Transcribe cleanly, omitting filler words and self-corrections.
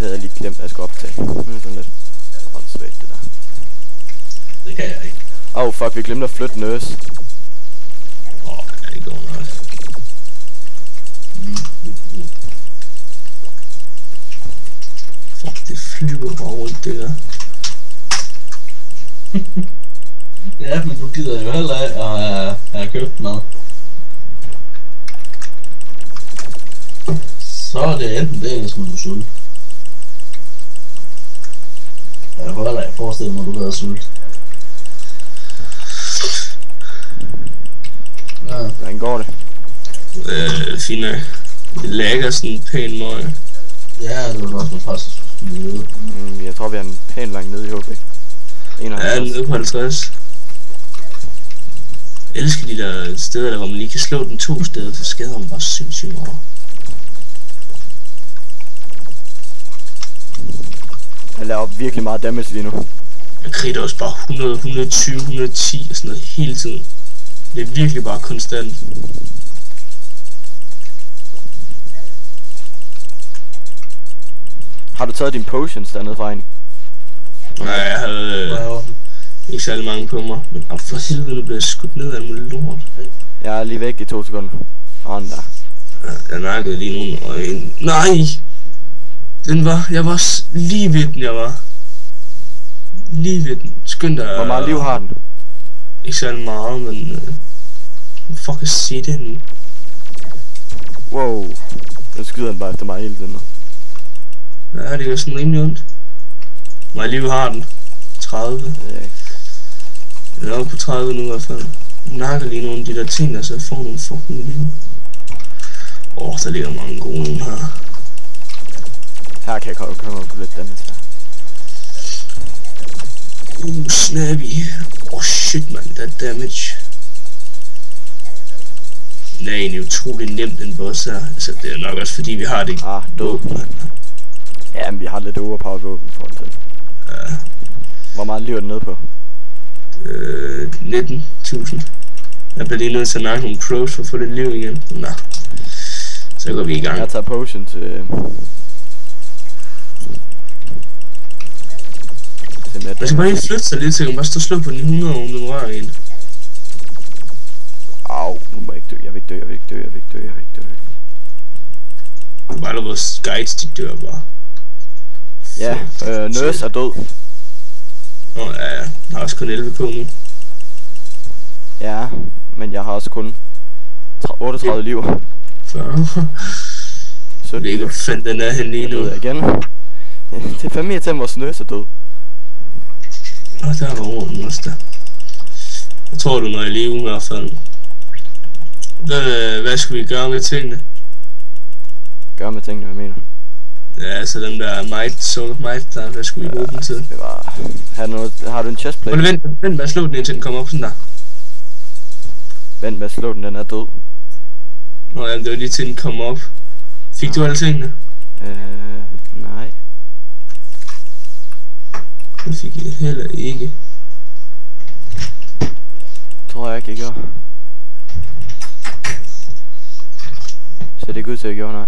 havde jeg lige glemt, at jeg skulle optage. Det er sådan lidt åndssvagt, det der. Det kan jeg ikke. Fuck, vi glemte at flytte Nurse. Ja, det går nok. Fuck, det flyver bare rundt, det der. Ja, men du gider jo heller af at have købt mad. Så er det enten det, eller skulle du sulte. Jeg kunne heller ikke forestille mig, at du havde sult. Ja. Hvordan går det? Fint nok. Det lægger sådan pænt meget. Ja, det var også med passe nede. Jeg tror, vi er en pæn lang nede i HB. Ja, nede på 50. Jeg elsker de der steder, der hvor man lige kan slå den 2 steder, så skader man bare sindssygt meget. Jeg laver virkelig meget damage lige nu. Jeg kriger også bare 100, 120, 110 og sådan noget hele tiden. Det er virkelig bare konstant. Har du taget dine potions dernede fra en? Nej, jeg havde ikke særlig mange på mig. Men for helvede, nu blev jeg skudt ned af en mulig lort. Jeg er lige væk i 2 sekunder. Sådan der. Jeg nakkede lige nogen og en... Nej! Jeg var lige ved den, jeg var. Lige ved den. Skynd dig. Hvor meget liv har den? Ikke særlig meget, men... fuck at se den. Wow. Nu skyder den bare efter mig hele tiden. Ja, det gør sådan rimelig ondt. Hvor meget liv har den? 30. Jeg er oppe på 30 nu i hvert fald. Jeg nakker lige nogle af de der ting, der så jeg får nogle fucking liv. Der ligger mange gode nogle her. Her kan jeg komme op på lidt damage her. Snappy. Shit man, that damage. Den er egentlig utrolig nemt, den boss her. Altså, det er nok også fordi vi har det. Død. Ja, men vi har lidt overpowered våben for det. Ja. Hvor meget liv er den nede på? 19.000. Jeg bliver lige nødt til at nakke nogle pros for at få lidt liv igen. Nå. Så går vi i gang. Jeg tager potion til... Man skal bare lige flytte sig lidt, så man bare stå og slå på den 100 om den rører en. Nu må jeg ikke dø, jeg vil ikke dø. Bare der vores guides, de dør bare. Ja, Nurse er død. Ja, jeg har også kun 11 på nu. Ja, men jeg har også kun 38 liv. 40. Så det er ikke, hvor fanden den er hen lige nu. Igen. Det er fandme irriterende, vores Nurse er død. Der var ordet også der. Jeg tror du, når jeg lever i hvert fald. Hvad skal vi gøre med tingene? Gør med tingene, hvad mener du? Ja, så den der might, sort of might der, hvad skulle vi bruge den til? Det var... Har du en chestplate? Vent med at slå den indtil den kommer op sådan der. Vent med at slå den er død. Ja, det var lige til den kommer op. Fik du alle tingene? Nej. Det fik jeg heller ikke. Tror jeg ikke, jeg gjorde. Så det er ikke ud til, at jeg gjorde, nej.